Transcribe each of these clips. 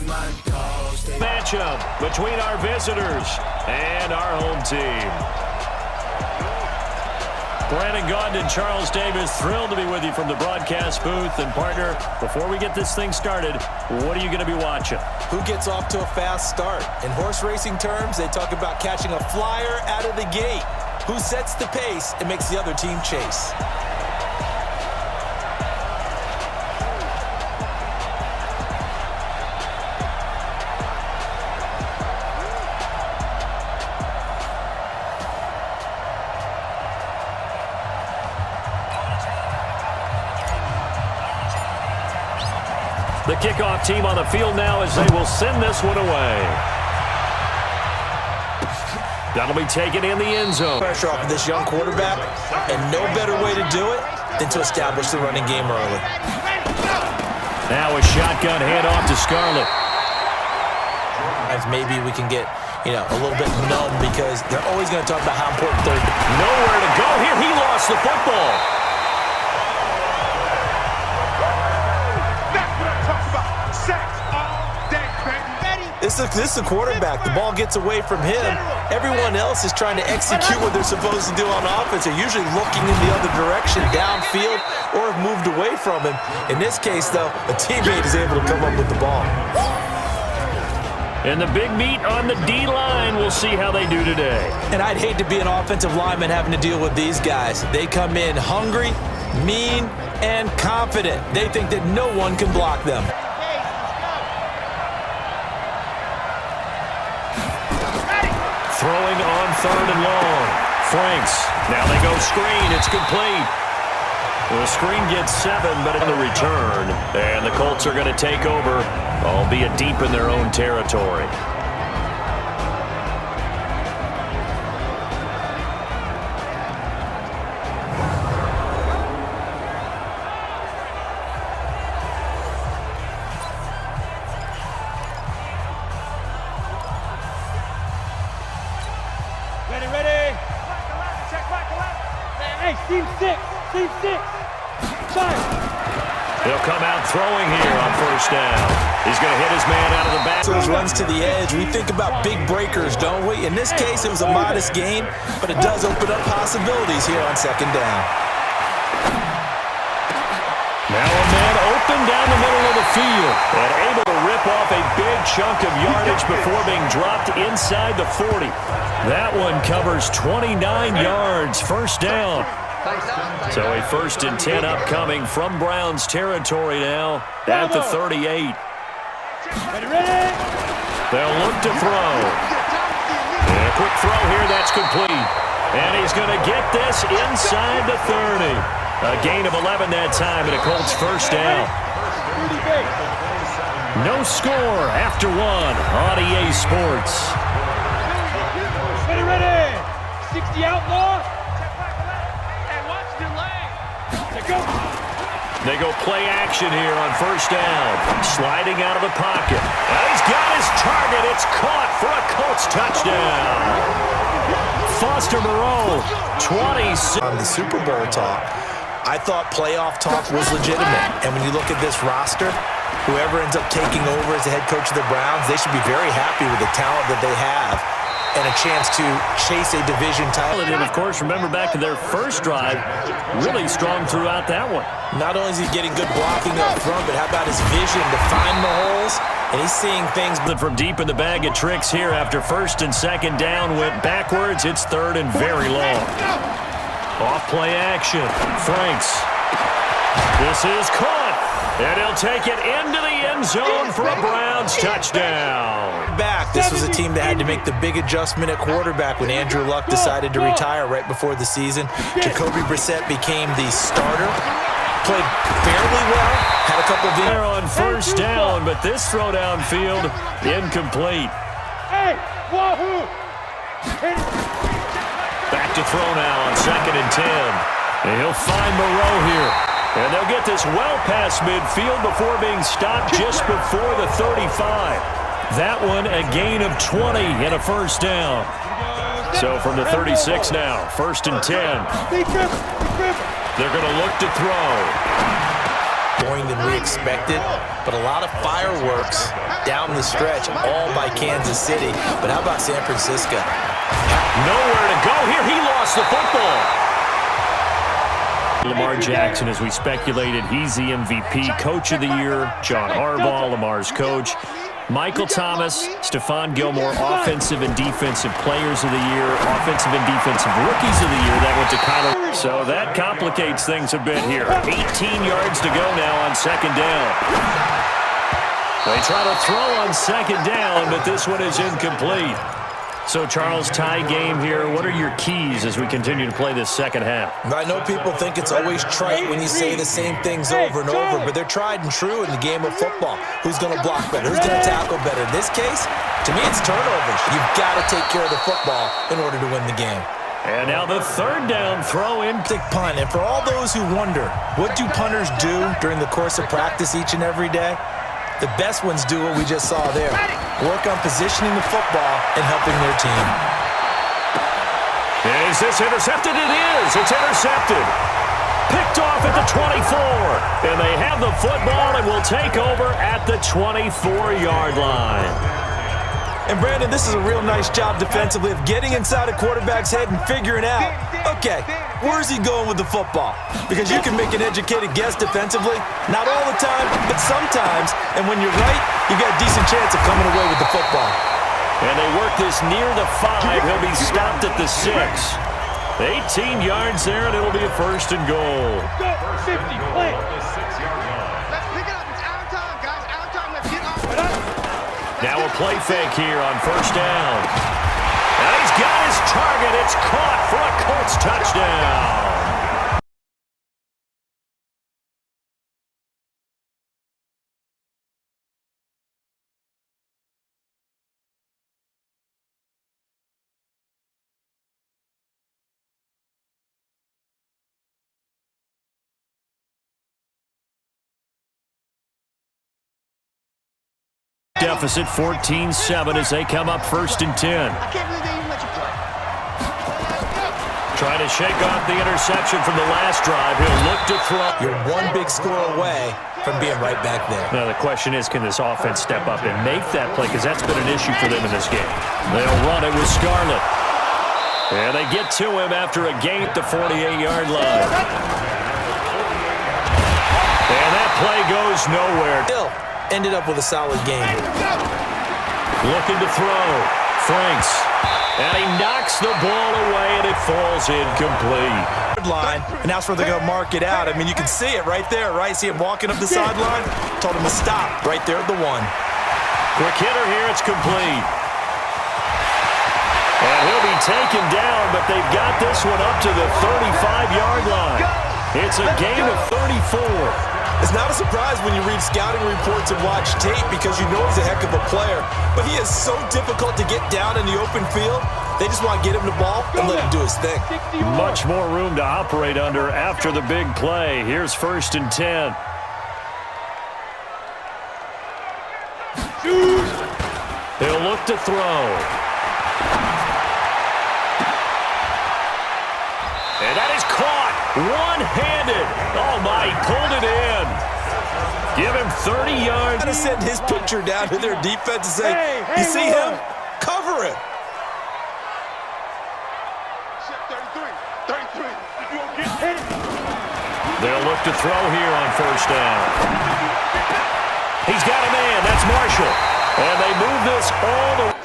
Matchup between our visitors and our home team. Brandon Gaudin and Charles Davis, thrilled to be with you from the broadcast booth. And partner, before we get this thing started, what are you going to be watching? Who gets off to a fast start? In horse racing terms, they talk about catching a flyer out of the gate. Who sets the pace and makes the other team chase? The kickoff team on the field now as they will send this one away. That'll be taken in the end zone. Pressure off of this young quarterback, and no better way to do it than to establish the running game early. Now a shotgun handoff to Scarlett. As maybe we can get, a little bit numb because they're always going to talk about how important third. Nowhere to go here. He lost the football. This is a quarterback. The ball gets away from him. Everyone else is trying to execute what they're supposed to do on offense. They're usually looking in the other direction, downfield, or have moved away from him. In this case, though, a teammate is able to come up with the ball. And the big meat on the D-line. We'll see how they do today. And I'd hate to be an offensive lineman having to deal with these guys. They come in hungry, mean, and confident. They think that no one can block them. Throwing on third and long. Franks. Now they go screen. It's complete. The screen gets 7, but in the return. And the Colts are going to take over, albeit deep in their own territory. Ready. Check back. Hey, team 6. Fire. He'll come out throwing here on first down. He's going to hit his man out of the back. Those runs to the edge. We think about big breakers, don't we? In this case, it was a modest gain, but it does open up possibilities here on second down. Now a man open down the middle of the field and able to rip off a big chunk of yardage before being dropped inside the 40. That one covers 29 yards, first down. So a 1st and 10 upcoming from Browns territory now at the 38. Ready. They'll look to throw. And a quick throw here, that's complete. And he's going to get this inside the 30. A gain of 11 that time and a Colts first down. No score after 1 on EA Sports. Ready. 60 outlaw. They go play action here on first down. Sliding out of the pocket. And he's got his target. It's caught for a Colts touchdown. Foster Moreau, 26. On the Super Bowl talk, I thought playoff talk was legitimate. And when you look at this roster, whoever ends up taking over as the head coach of the Browns, they should be very happy with the talent that they have and a chance to chase a division title. And, of course, remember back to their first drive, really strong throughout that one. Not only is he getting good blocking up front, but how about his vision to find the holes? And he's seeing things. From deep in the bag of tricks here after 1st and 2nd down, went backwards. It's 3rd and very long. Off play action. Franks. This is caught. And he'll take it into the end zone for a Browns touchdown. This was a team that had to make the big adjustment at quarterback when Andrew Luck decided to retire right before the season. Jacoby Brissett became the starter. Played fairly well. Had a couple of there on first down, but this throw downfield incomplete. Hey, wahoo! Back to throw now on 2nd and 10. And he'll find Moreau here. And they'll get this well past midfield before being stopped just before the 35. That one a gain of 20 and a first down. So from the 36 now, 1st and 10. They're going to look to throw. More than we expected, but a lot of fireworks down the stretch, all by Kansas City. But how about San Francisco? Nowhere to go here. He lost the football. Lamar Jackson, as we speculated, he's the MVP, Coach of the Year. John Harbaugh, Lamar's coach. Michael Thomas, Stephon Gilmore, Offensive and Defensive Players of the Year, Offensive and Defensive Rookies of the Year. That went to Kyler. So that complicates things a bit here. 18 yards to go now on second down. They try to throw on second down, but this one is incomplete. So, Charles, tie game here. What are your keys as we continue to play this second half? I know people think it's always trite when you say the same things over and over, but they're tried and true in the game of football. Who's going to block better? Who's going to tackle better? In this case, to me, it's turnovers. You've got to take care of the football in order to win the game. And now the third down throw in. Big punt. And for all those who wonder, what do punters do during the course of practice each and every day? The best ones do what we just saw there. Work on positioning the football and helping their team. Is this intercepted? It is. It's intercepted. Picked off at the 24. And they have the football and will take over at the 24-yard line. And, Brandon, this is a real nice job defensively of getting inside a quarterback's head and figuring out, okay, where's he going with the football? Because you can make an educated guess defensively. Not all the time, but sometimes. And when you're right, you got a decent chance of coming away with the football. And they work this near the 5. He'll be stopped at the 6. 18 yards there, and it'll be a first and goal. Go, 50, play. Let's pick it up. It's out of time, guys. Out of time. Let's get off. Now a play fake here on first down. And he's got his target. It's caught for a Colts touchdown. Deficit 14-7 as they come up first and 10. I can't believe they even let you play. Trying to shake off the interception from the last drive. He'll look to throw. You're one big score away from being right back there. Now the question is, can this offense step up and make that play? Because that's been an issue for them in this game. They'll run it with Scarlett. And they get to him after a gain at the 48-yard line. And that play goes nowhere. Still ended up with a solid game. Looking to throw. Franks. And he knocks the ball away, and it falls incomplete. Line, and that's where they're going to mark it out. I mean, you can see it right there, right? See him walking up the sideline? Told him to stop right there at the 1. Quick hitter here. It's complete. And he'll be taken down, but they've got this one up to the 35-yard line. It's a gain of 34. It's not a surprise when you read scouting reports and watch tape because you know he's a heck of a player. But he is so difficult to get down in the open field. They just want to get him the ball and let him do his thing. Much more room to operate under after the big play. Here's first and 10. He'll look to throw. And that is caught. One-handed. Oh, my, he pulled it in. Give him 30 yards. Got to send his picture down to their defense and say, you see him? Cover it. 33. You don't get hit. They'll look to throw here on first down. He's got a man. That's Marshall. And they move this all the way.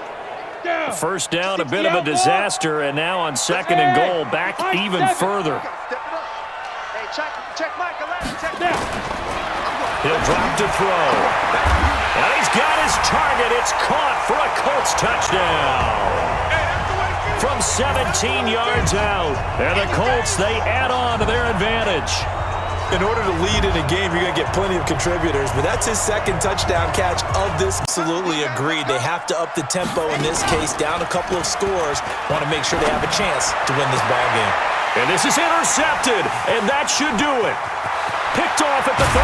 First down, a bit of a disaster, and now on second and goal, back even further. Hey, check Mike. Check now. He'll drop to throw. And he's got his target. It's caught for a Colts touchdown. From 17 yards out. And the Colts, they add on to their advantage. In order to lead in a game, you're going to get plenty of contributors, but that's his second touchdown catch of this. Absolutely agreed. They have to up the tempo in this case, down a couple of scores. Want to make sure they have a chance to win this ball game. And this is intercepted, and that should do it. Picked off at the 35.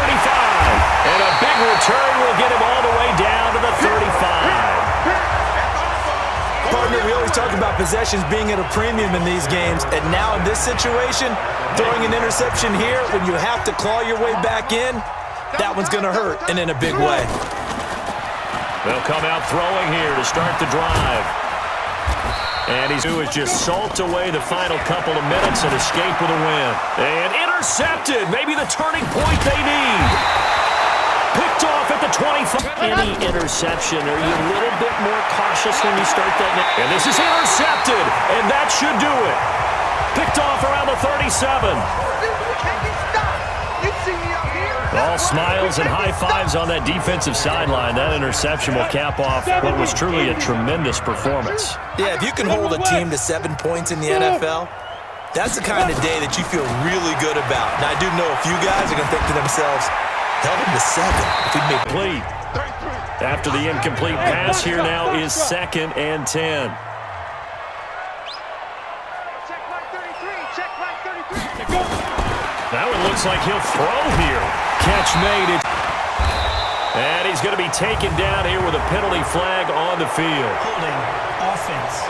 And a big return will get him all the way down to the 35. Partner, we always talk about possessions being at a premium in these games, and now in this situation, throwing an interception here when you have to claw your way back in, that one's going to hurt, and in a big way. They'll come out throwing here to start the drive. And he's who is just salt away the final couple of minutes and escape with a win. And intercepted. Maybe the turning point they need. Picked off at the 25. Any interception, are you a little bit more cautious when you start that? And this is intercepted, and that should do it. Picked off around the 37. All smiles and high fives on that defensive sideline. That interception will cap off what was truly a tremendous performance. Yeah, if you can hold a team to 7 points in the NFL, that's the kind of day that you feel really good about. And I do know a few guys are going to think to themselves, held him to 7 if he'd make complete. After the incomplete pass, here now is 2nd and 10. Now it looks like he'll throw here. Catch made. And he's going to be taken down here with a penalty flag on the field. Holding offense.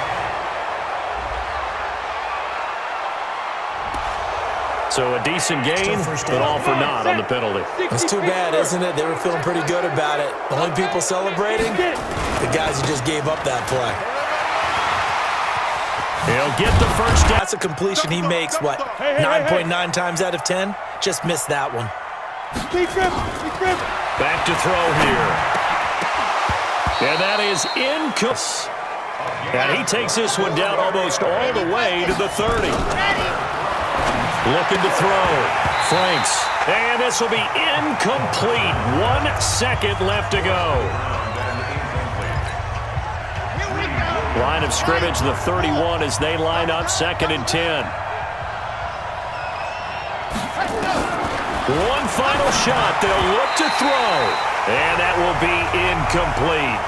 So a decent gain, but all for naught on the penalty. It's too bad, isn't it? They were feeling pretty good about it. The only people celebrating, the guys who just gave up that play. He'll get the first down. That's a completion he makes, what, 9.9 times out of 10? Just missed that one. Back to throw here. And that is incomplete. And he takes this one down almost all the way to the 30. Looking to throw. Franks. And this will be incomplete. 1 second left to go. Line of scrimmage, the 31 as they line up 2nd and 10. One final shot. They'll look to throw. And that will be incomplete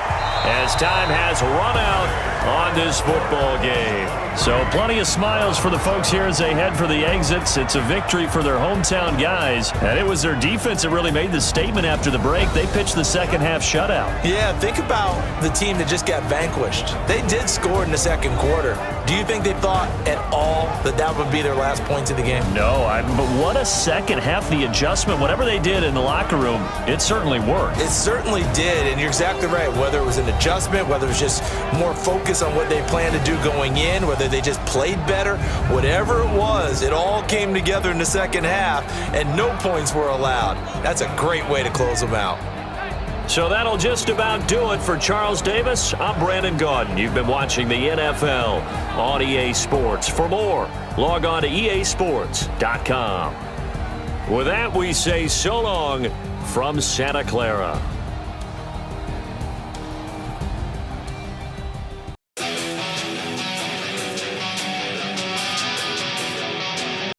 as time has run out on this football game. So plenty of smiles for the folks here as they head for the exits. It's a victory for their hometown guys. And it was their defense that really made the statement after the break. They pitched the second half shutout. Yeah, think about the team that just got vanquished. They did score in the second quarter. Do you think they thought at all that that would be their last points of the game? No, but what a second half. The adjustment, whatever they did in the locker room, it certainly worked. It certainly did, and you're exactly right. Whether it was an adjustment, whether it was just more focus on what they planned to do going in, whether they just played better, whatever it was, it all came together in the second half, and no points were allowed. That's a great way to close them out. So that'll just about do it for Charles Davis. I'm Brandon Gaudin. You've been watching the NFL on EA Sports. For more, log on to easports.com. With that, we say so long from Santa Clara.